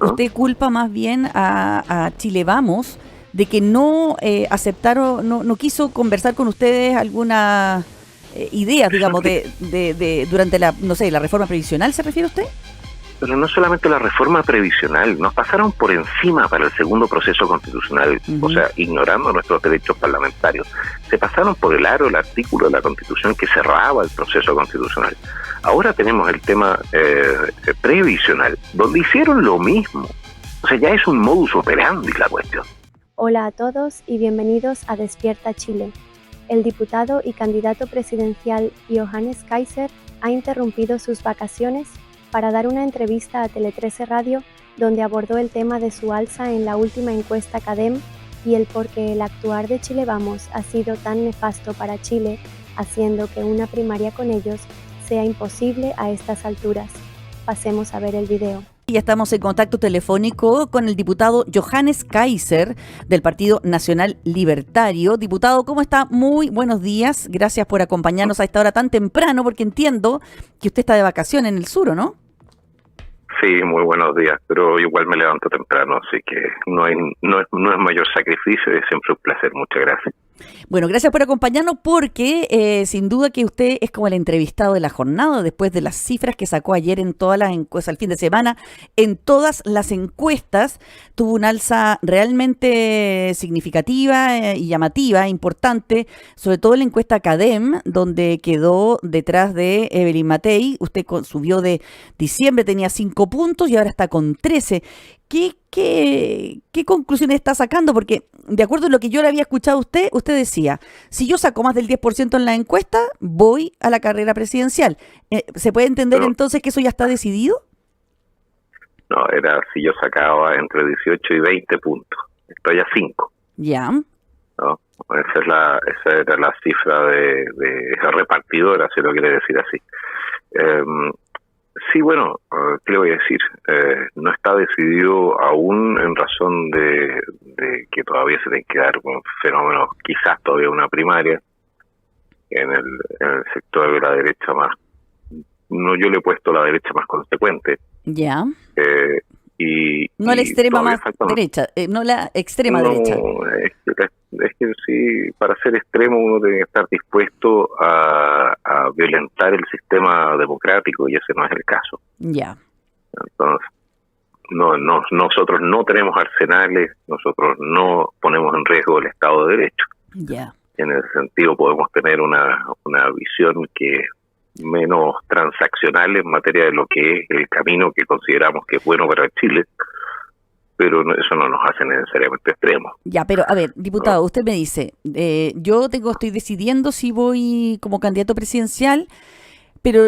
¿no? Usted culpa más bien a Chile Vamos de que no aceptaron, no quiso conversar con ustedes algunas ideas, digamos, durante la, no sé, la reforma previsional, ¿se refiere usted? Pero no solamente la reforma previsional, nos pasaron por encima para el segundo proceso constitucional, o sea, ignorando nuestros derechos parlamentarios. Se pasaron por el aro el artículo de la Constitución que cerraba el proceso constitucional. Ahora tenemos el tema previsional, donde hicieron lo mismo. O sea, ya es un modus operandi la cuestión. Hola a todos y bienvenidos a Despierta Chile. El diputado y candidato presidencial Johannes Kaiser ha interrumpido sus vacaciones para dar una entrevista a Tele 13 Radio, donde abordó el tema de su alza en la última encuesta CADEM y el por qué el actuar de Chile Vamos ha sido tan nefasto para Chile, haciendo que una primaria con ellos sea imposible a estas alturas. Pasemos a ver el video. Ya estamos en contacto telefónico con el diputado Johannes Kaiser del Partido Nacional Libertario. Diputado, ¿cómo está? Muy buenos días. Gracias por acompañarnos a esta hora tan temprano, porque entiendo que usted está de vacaciones en el sur, ¿o no? Sí, muy buenos días, pero igual me levanto temprano, así que no es mayor sacrificio, es siempre un placer. Muchas gracias. Bueno, gracias por acompañarnos porque sin duda que usted es como el entrevistado de la jornada después de las cifras que sacó ayer en todas las encuestas, el fin de semana, en todas las encuestas tuvo una alza realmente significativa y llamativa, importante, sobre todo en la encuesta CADEM, donde quedó detrás de Evelyn Matei. Usted subió de diciembre, tenía 5 puntos y ahora está con 13. ¿Qué conclusiones está sacando? Porque de acuerdo a lo que yo le había escuchado a usted decía, si yo saco más del 10% en la encuesta, voy a la carrera presidencial. ¿Se puede entender entonces que eso ya está decidido? No, era si yo sacaba entre 18 y 20 puntos. Estoy a 5. Ya. ¿No? Esa era la cifra de repartidora, si lo quiere decir así. Sí, bueno, ¿qué le voy a decir? No está decidido aún en razón de que todavía se tienen que dar fenómenos, quizás todavía una primaria en el sector de la derecha más. No, yo le he puesto la derecha más consecuente. Ya. No la extrema más derecha, no la extrema derecha. Es que sí, para ser extremo uno tiene que estar dispuesto a violentar el sistema democrático y ese no es el caso. Ya. Entonces, nosotros no tenemos arsenales, nosotros no ponemos en riesgo el Estado de Derecho. Ya. En ese sentido podemos tener una visión que es menos transaccional en materia de lo que es el camino que consideramos que es bueno para Chile, pero eso no nos hace necesariamente extremos. Ya, pero a ver, diputado, usted me dice, yo estoy decidiendo si voy como candidato presidencial, pero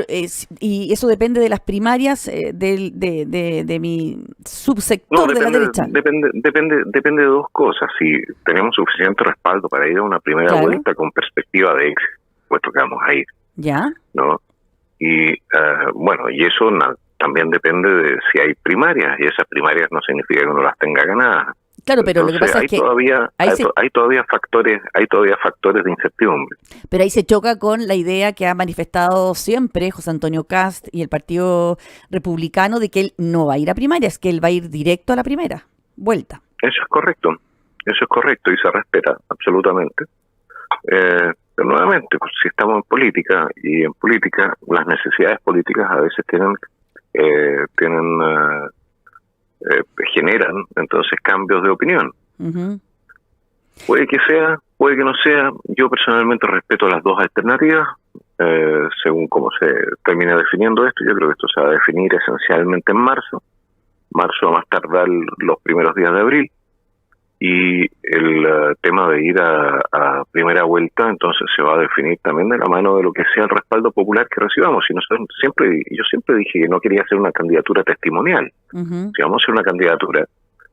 y eso depende de las primarias de mi subsector de la derecha. Depende de dos cosas. Si tenemos suficiente respaldo para ir a una primera vuelta con perspectiva de éxito, puesto que vamos a ir. Ya. ¿No? Y y eso también depende de si hay primarias, y esas primarias no significa que uno las tenga ganadas. Claro, pero entonces, lo que pasa es que hay todavía factores de incertidumbre. Pero ahí se choca con la idea que ha manifestado siempre José Antonio Kast y el Partido Republicano de que él no va a ir a primarias, que él va a ir directo a la primera vuelta. Eso es correcto y se respeta absolutamente. Pero nuevamente, pues, si estamos en política, y en política las necesidades políticas a veces generan entonces cambios de opinión. Uh-huh. Puede que sea, puede que no sea. Yo personalmente respeto las dos alternativas, según cómo se termina definiendo esto. Yo creo que esto se va a definir esencialmente en marzo a más tardar los primeros días de abril. Y el tema de ir a primera vuelta entonces se va a definir también de la mano de lo que sea el respaldo popular que recibamos. Y yo siempre dije que no quería hacer una candidatura testimonial. Uh-huh. Si vamos a hacer una candidatura,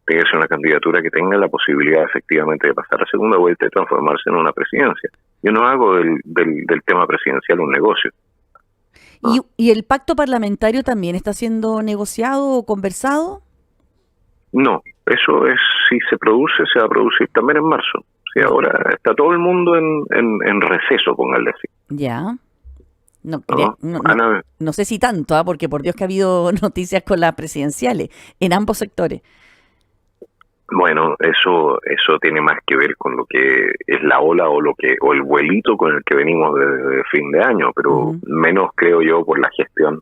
tiene que ser una candidatura que tenga la posibilidad efectivamente de pasar a segunda vuelta y transformarse en una presidencia. Yo no hago del tema presidencial un negocio. ¿No? ¿Y el pacto parlamentario también está siendo negociado o conversado? No, eso es, si se produce, se va a producir también en marzo. Si ahora está todo el mundo en receso, póngale así. Ya. No sé si tanto, porque por Dios que ha habido noticias con las presidenciales en ambos sectores. Bueno, eso tiene más que ver con lo que es la ola o el vuelito con el que venimos desde fin de año, pero menos creo yo por la gestión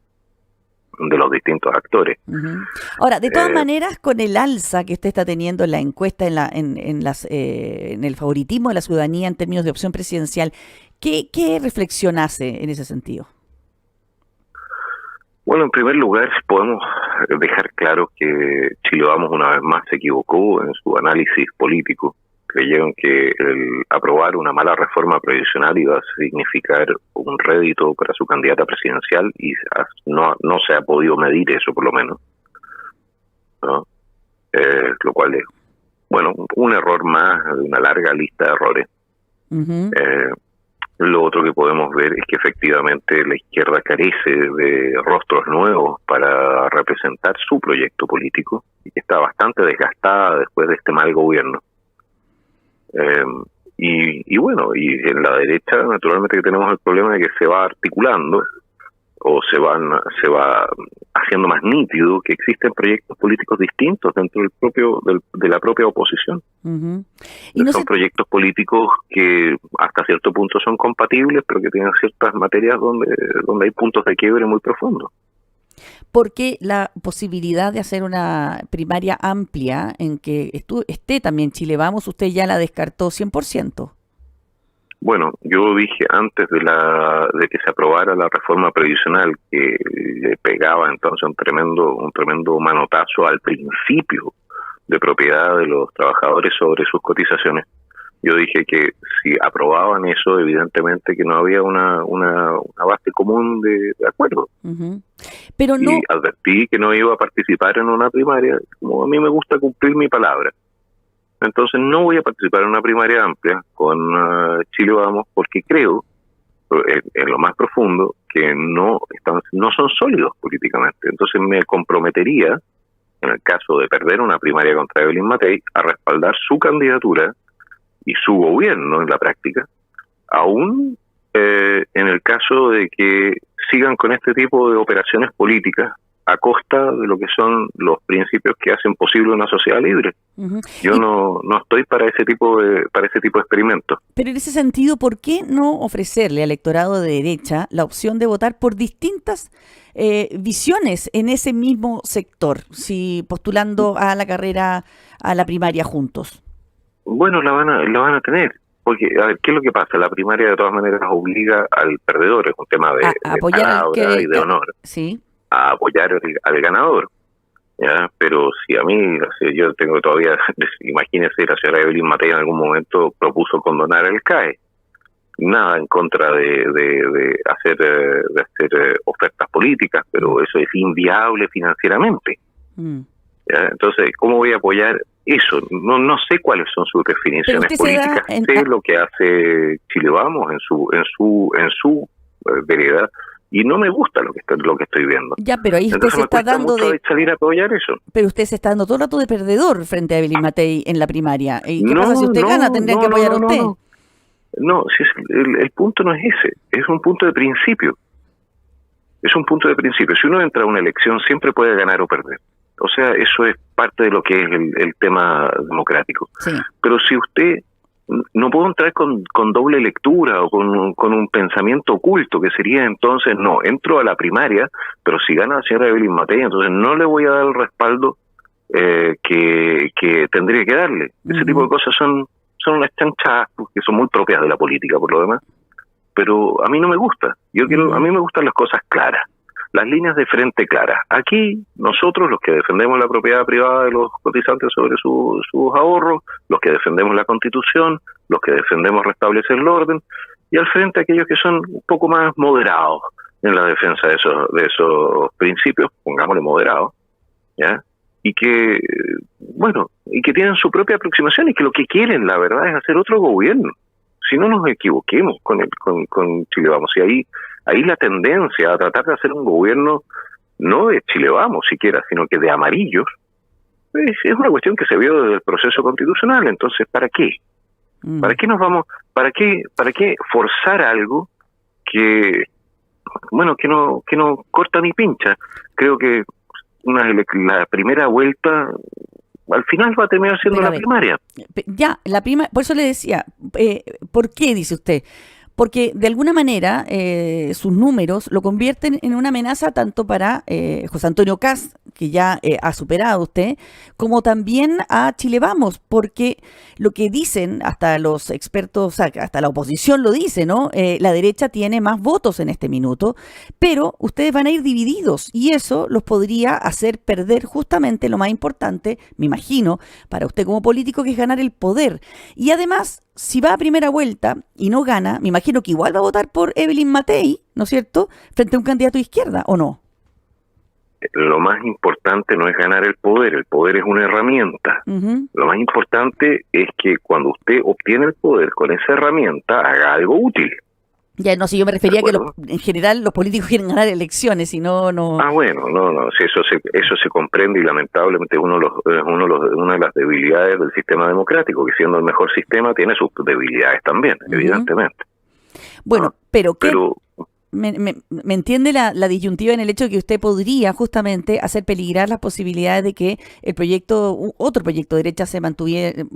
de los distintos actores. Ahora, de todas maneras, con el alza que usted está teniendo en la encuesta, en el favoritismo de la ciudadanía en términos de opción presidencial, ¿qué reflexión hace en ese sentido? Bueno, en primer lugar, podemos dejar claro que Chile Vamos una vez más se equivocó en su análisis político. Creyeron que el aprobar una mala reforma previsional iba a significar un rédito para su candidata presidencial y no se ha podido medir eso, por lo menos, ¿no? Lo cual es, bueno, un error más de una larga lista de errores. Lo otro que podemos ver es que efectivamente la izquierda carece de rostros nuevos para representar su proyecto político y que está bastante desgastada después de este mal gobierno. Y bueno, y en la derecha naturalmente que tenemos el problema de que se va articulando o se va haciendo más nítido que existen proyectos políticos distintos dentro de la propia oposición. Son proyectos políticos que hasta cierto punto son compatibles, pero que tienen ciertas materias donde hay puntos de quiebre muy profundos. Porque la posibilidad de hacer una primaria amplia en que esté también Chile Vamos, usted ya la descartó 100%. Bueno, yo dije antes de que se aprobara la reforma previsional que le pegaba entonces un tremendo manotazo al principio de propiedad de los trabajadores sobre sus cotizaciones. Yo dije que si aprobaban eso, evidentemente que no había una base común de acuerdo. Pero no. Y advertí que no iba a participar en una primaria, como a mí me gusta cumplir mi palabra. Entonces no voy a participar en una primaria amplia con Chile Vamos porque creo, en lo más profundo, que no son sólidos políticamente. Entonces me comprometería, en el caso de perder una primaria contra Evelyn Matei, a respaldar su candidatura y su gobierno en la práctica, aún en el caso de que sigan con este tipo de operaciones políticas a costa de lo que son los principios que hacen posible una sociedad libre. Yo no estoy para ese tipo de experimentos. Pero en ese sentido, ¿por qué no ofrecerle al electorado de derecha la opción de votar por distintas visiones en ese mismo sector, si postulando a la carrera, a la primaria juntos? Bueno, la van a tener. Porque, a ver, ¿qué es lo que pasa? La primaria de todas maneras obliga al perdedor, es un tema de palabra y de honor. Sí. A apoyar al ganador, ¿ya? Pero si a mí, yo tengo todavía, imagínese, la señora Evelyn Matei en algún momento propuso condonar el CAE, nada en contra de hacer ofertas políticas, pero eso es inviable financieramente. ¿Ya? Entonces, ¿cómo voy a apoyar eso? No sé cuáles son sus definiciones políticas, sé lo que hace Chile Vamos en su vereda. Y no me gusta lo que estoy viendo. Ya, pero ahí usted se está dando de salir a apoyar eso. Pero usted se está dando todo el rato de perdedor frente a Evelyn Matei en la primaria. ¿Y qué pasa si usted gana? Tendría que apoyar a usted. No, si el punto no es ese. Es un punto de principio. Es un punto de principio. Si uno entra a una elección, siempre puede ganar o perder. O sea, eso es parte de lo que es el tema democrático. Sí. Pero si usted... No puedo entrar con doble lectura o con un pensamiento oculto, que sería entonces, no, entro a la primaria, pero si gana la señora Evelyn Matei, entonces no le voy a dar el respaldo que tendría que darle. Ese tipo de cosas son unas chanchadas que son muy propias de la política, por lo demás. Pero a mí no me gusta. A mí me gustan las cosas claras. Las líneas de frente claras. Aquí, nosotros, los que defendemos la propiedad privada de los cotizantes sobre sus ahorros, los que defendemos la Constitución, los que defendemos restablecer el orden, y al frente aquellos que son un poco más moderados en la defensa de esos principios, pongámosle moderados, ¿ya? Y que, bueno, y que tienen su propia aproximación y que lo que quieren, la verdad, es hacer otro gobierno. Si no nos equivoquemos con Chile Vamos, y ahí la tendencia a tratar de hacer un gobierno no de Chile Vamos siquiera, sino que de amarillos, es una cuestión que se vio desde el proceso constitucional. Entonces, ¿para qué? ¿Para qué nos vamos? ¿Para qué forzar algo que bueno, que no corta ni pincha. Creo que la primera vuelta al final va a terminar siendo Pero a la ver, primaria. la prima, por eso le decía, ¿por qué dice usted? Porque de alguna manera sus números lo convierten en una amenaza tanto para José Antonio Kast, que ya ha superado usted, como también a Chile Vamos, porque lo que dicen hasta los expertos, hasta la oposición lo dice, ¿no? La derecha tiene más votos en este minuto, pero ustedes van a ir divididos y eso los podría hacer perder justamente lo más importante, me imagino, para usted como político, que es ganar el poder. Y además, si va a primera vuelta y no gana, me imagino que igual va a votar por Evelyn Matei, ¿no es cierto?, frente a un candidato de izquierda, ¿o no? Lo más importante no es ganar el poder es una herramienta. Uh-huh. Lo más importante es que cuando usted obtiene el poder con esa herramienta, haga algo útil. Ya, no, si yo me refería a que en general los políticos quieren ganar elecciones y no... Bueno, no, si eso se comprende y lamentablemente una de las debilidades del sistema democrático, que siendo el mejor sistema tiene sus debilidades también, uh-huh, evidentemente. Bueno, pero ¿me entiende la disyuntiva en el hecho de que usted podría justamente hacer peligrar las posibilidades de que otro proyecto de derecha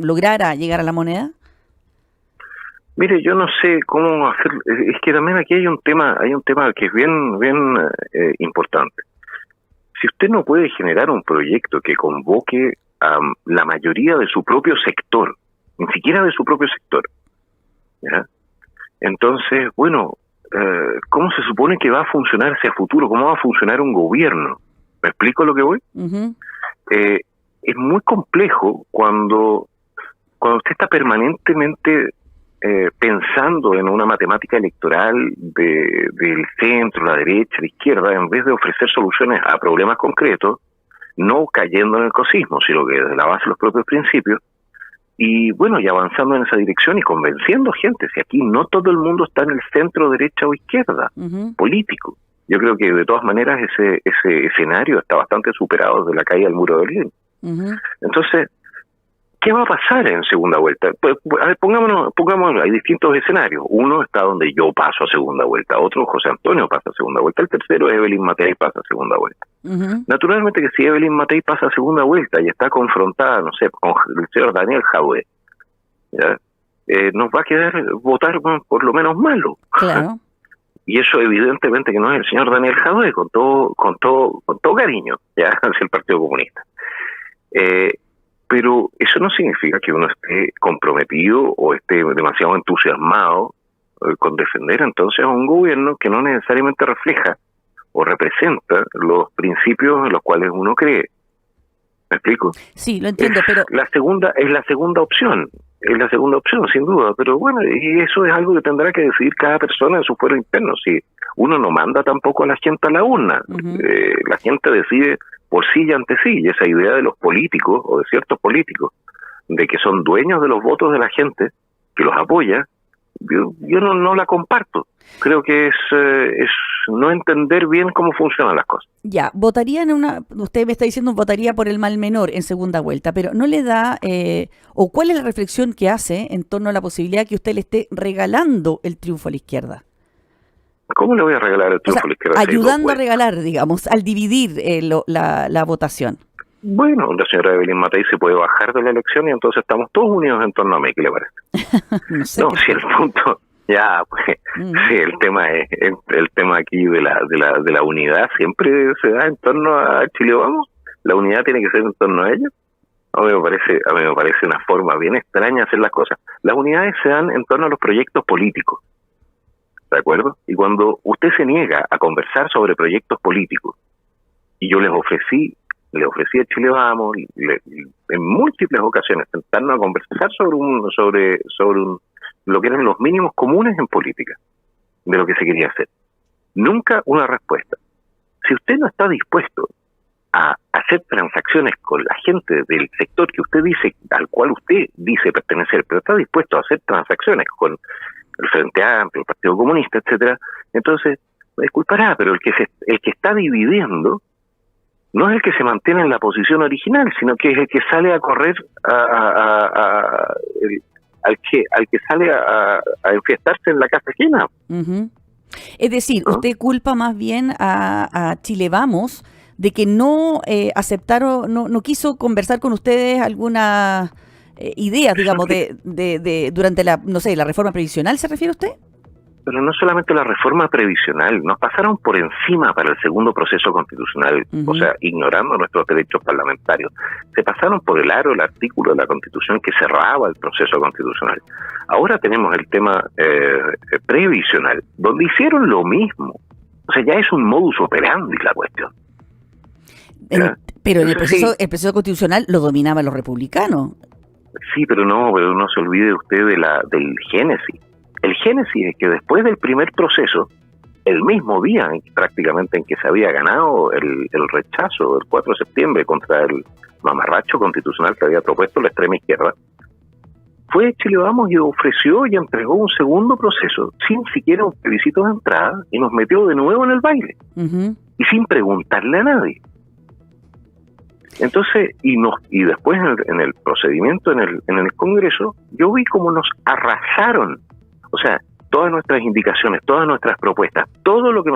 lograra llegar a la moneda? Mire, yo no sé cómo hacer. Es que también aquí hay un tema que es bien importante. Si usted no puede generar un proyecto que convoque a la mayoría de su propio sector, ni siquiera de su propio sector, ¿ya? Entonces, bueno, ¿cómo se supone que va a funcionar hacia futuro? ¿Cómo va a funcionar un gobierno? ¿Me explico lo que voy? Uh-huh. Es muy complejo cuando usted está permanentemente pensando en una matemática electoral del centro, la derecha, la izquierda, en vez de ofrecer soluciones a problemas concretos, no cayendo en el cosismo, sino que desde la base de los propios principios, y bueno, y avanzando en esa dirección y convenciendo gente. Si aquí no todo el mundo está en el centro, derecha o izquierda, uh-huh, político. Yo creo que de todas maneras ese escenario está bastante superado desde la caída del muro de Berlín. Uh-huh. Entonces, ¿qué va a pasar en segunda vuelta? Pues, a ver, pongámonos, hay distintos escenarios. Uno está donde yo paso a segunda vuelta, otro José Antonio pasa a segunda vuelta, el tercero Evelyn Matei pasa a segunda vuelta. Uh-huh. Naturalmente que si Evelyn Matei pasa a segunda vuelta y está confrontada, no sé, con el señor Daniel Jadwe, ¿ya? Nos va a quedar votar por lo menos malo. Claro. Y eso evidentemente que no es el señor Daniel Jadwe, con todo cariño, ya, hacia el Partido Comunista. Pero eso no significa que uno esté comprometido o esté demasiado entusiasmado con defender entonces a un gobierno que no necesariamente refleja o representa los principios en los cuales uno cree. ¿Me explico? Sí, lo entiendo, pero... Es la segunda opción, sin duda, pero bueno, y eso es algo que tendrá que decidir cada persona en su fuero interno. Si uno no manda tampoco a la gente a la urna, uh-huh, la gente decide por sí y ante sí, y esa idea de los políticos, o de ciertos políticos, de que son dueños de los votos de la gente, que los apoya, yo no la comparto. Creo que es no entender bien cómo funcionan las cosas. Ya, votaría usted me está diciendo votaría por el mal menor en segunda vuelta, pero no le da, o cuál es la reflexión que hace en torno a la posibilidad que usted le esté regalando el triunfo a la izquierda. ¿Cómo le voy a regalar el triunfo a la izquierda? Ayudando a regalar, digamos, al dividir la votación. Bueno, la señora Evelyn Matei se puede bajar de la elección y entonces estamos todos unidos en torno a mí, ¿qué le parece? No sé. No, si el punto, ya, pues, sí, el tema aquí de la unidad siempre se da en torno a Chile Vamos. La unidad tiene que ser en torno a ellos. A mí me parece una forma bien extraña de hacer las cosas. Las unidades se dan en torno a los proyectos políticos. ¿De acuerdo? Y cuando usted se niega a conversar sobre proyectos políticos, y yo le ofrecí a Chile Vamos en múltiples ocasiones sentarnos a conversar sobre lo que eran los mínimos comunes en política, de lo que se quería hacer. Nunca una respuesta. Si usted no está dispuesto a hacer transacciones con la gente del sector que usted dice, al cual usted dice pertenecer, pero está dispuesto a hacer transacciones con el Frente Amplio, el Partido Comunista, etcétera, entonces, me disculpará, pero el que está dividiendo no es el que se mantiene en la posición original, sino que es el que sale a correr al que sale a enfiestarse en la casa ajena. Uh-huh. Es decir, ¿no? usted culpa más bien a Chile Vamos de que no aceptaron, no quiso conversar con ustedes algunas ideas, digamos, durante la reforma previsional, ¿se refiere usted? Pero no solamente la reforma previsional, nos pasaron por encima para el segundo proceso constitucional, o sea, ignorando nuestros derechos parlamentarios. Se pasaron por el aro el artículo de la Constitución que cerraba el proceso constitucional. Ahora tenemos el tema previsional, donde hicieron lo mismo. O sea, ya es un modus operandi la cuestión. Pero en el Entonces, el proceso constitucional lo dominaban los republicanos. Sí, pero no se olvide usted del génesis. El génesis es que después del primer proceso, el mismo día prácticamente en que se había ganado el rechazo del 4 de septiembre contra el mamarracho constitucional que había propuesto la extrema izquierda, fue Chile Vamos y ofreció y entregó un segundo proceso sin siquiera un plebiscito de entrada y nos metió de nuevo en el baile y sin preguntarle a nadie. Entonces, y después en el procedimiento en el Congreso, yo vi cómo nos arrasaron. O sea, todas nuestras indicaciones, todas nuestras propuestas, todo lo que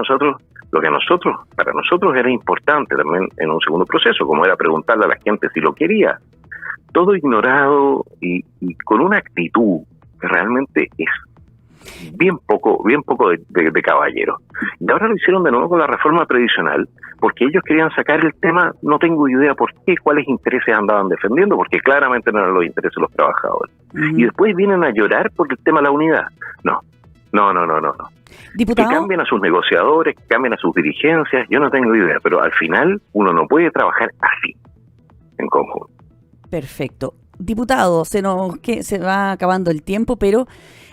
para nosotros era importante también en un segundo proceso, como era preguntarle a la gente si lo quería, todo ignorado y con una actitud que realmente es bien poco de caballero. Y ahora lo hicieron de nuevo con la reforma previsional, porque ellos querían sacar el tema, no tengo idea por qué, cuáles intereses andaban defendiendo, porque claramente no eran los intereses de los trabajadores. Y después vienen a llorar por el tema de la unidad. No. Diputado, que cambien a sus negociadores, que cambien a sus dirigencias, yo no tengo idea, pero al final uno no puede trabajar así, en conjunto. perfecto. Diputado, se va acabando el tiempo, pero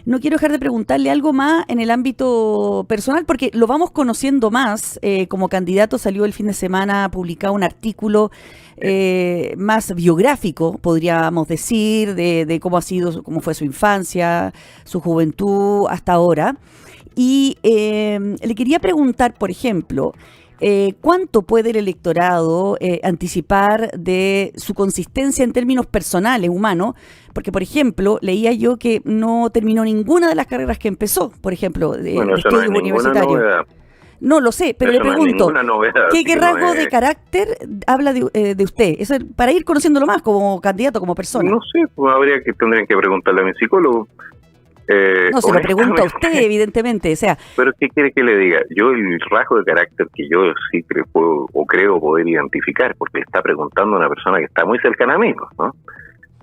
no quiero dejar de preguntarle algo más en el ámbito personal, porque lo vamos conociendo más. Como candidato salió el fin de semana publicado un artículo más biográfico, podríamos decir, de cómo fue su infancia, su juventud hasta ahora. Y le quería preguntar, por ejemplo, ¿cuánto puede el electorado anticipar de su consistencia en términos personales, humanos? Porque, por ejemplo, leía yo que no terminó ninguna de las carreras que empezó, por ejemplo, de estudios universitarios. No lo sé, pero eso le pregunto, novedad, ¿qué rasgo de carácter habla de usted? Eso, para ir conociéndolo más como candidato, como persona. No sé, pues tendrían que preguntarle a mi psicólogo. No, se lo pregunto a usted, evidentemente, o sea... Pero ¿qué quiere que le diga? Yo el rasgo de carácter que yo sí creo poder identificar, porque le está preguntando a una persona que está muy cercana a mí, ¿no?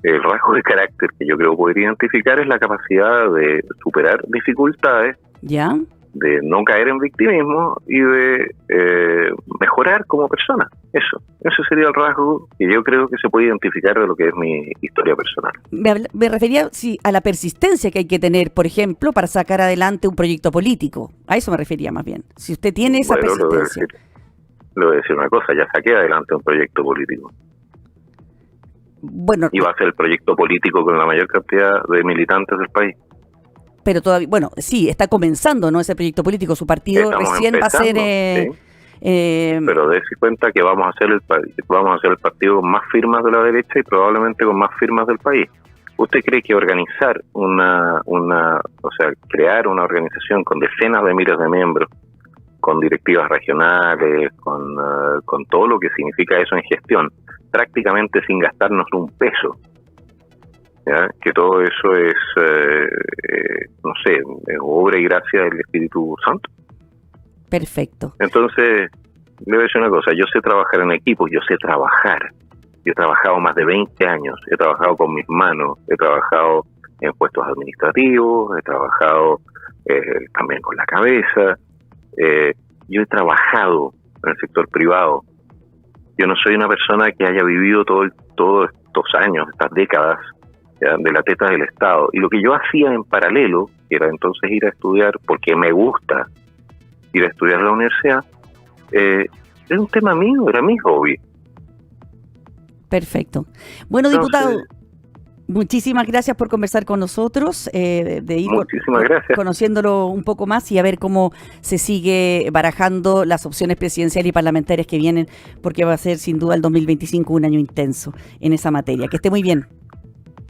El rasgo de carácter que yo creo poder identificar es la capacidad de superar dificultades, ¿ya? De no caer en victimismo y de mejorar como persona. Ese sería el rasgo que yo creo que se puede identificar de lo que es mi historia personal. Me refería a la persistencia que hay que tener, por ejemplo, para sacar adelante un proyecto político. A eso me refería más bien. Si usted tiene esa persistencia. Le voy a decir una cosa, ya saqué adelante un proyecto político. Bueno, y va a ser el proyecto político con la mayor cantidad de militantes del país. Pero todavía, bueno, sí, está comenzando, ¿no? Ese proyecto político, su partido recién va a ser... sí. Pero dése cuenta que vamos a ser el partido con más firmas de la derecha y probablemente con más firmas del país. ¿Usted cree que organizar crear una organización con decenas de miles de miembros, con directivas regionales, con todo lo que significa eso en gestión, prácticamente sin gastarnos un peso, ¿ya? Que todo eso es, obra y gracia del Espíritu Santo? Perfecto. Entonces, le voy a decir una cosa, yo sé trabajar en equipo, yo sé trabajar. Yo he trabajado más de 20 años, he trabajado con mis manos, he trabajado en puestos administrativos, he trabajado también con la cabeza, yo he trabajado en el sector privado. Yo no soy una persona que haya vivido todos estos años, estas décadas, ¿ya?, de la teta del Estado. Y lo que yo hacía en paralelo, que era entonces ir a estudiar, porque me gusta ir a estudiar a la universidad, era un tema mío, era mi hobby. Perfecto. Bueno, diputado, muchísimas gracias por conversar con nosotros, de ir conociéndolo un poco más y a ver cómo se sigue barajando las opciones presidenciales y parlamentarias que vienen, porque va a ser sin duda el 2025 un año intenso en esa materia. Que esté muy bien.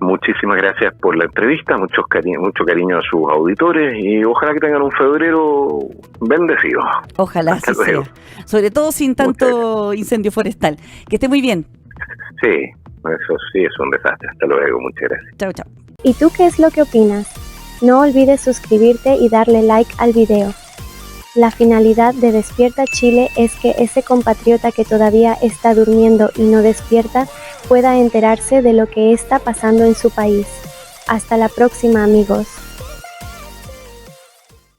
Muchísimas gracias por la entrevista, mucho cariño a sus auditores y ojalá que tengan un febrero bendecido. Ojalá así sea. Sobre todo sin tanto incendio forestal. Que esté muy bien. Sí, eso sí es un desastre. Hasta luego, muchas gracias. Chao, chao. ¿Y tú qué es lo que opinas? No olvides suscribirte y darle like al video. La finalidad de Despierta Chile es que ese compatriota que todavía está durmiendo y no despierta pueda enterarse de lo que está pasando en su país. Hasta la próxima, amigos.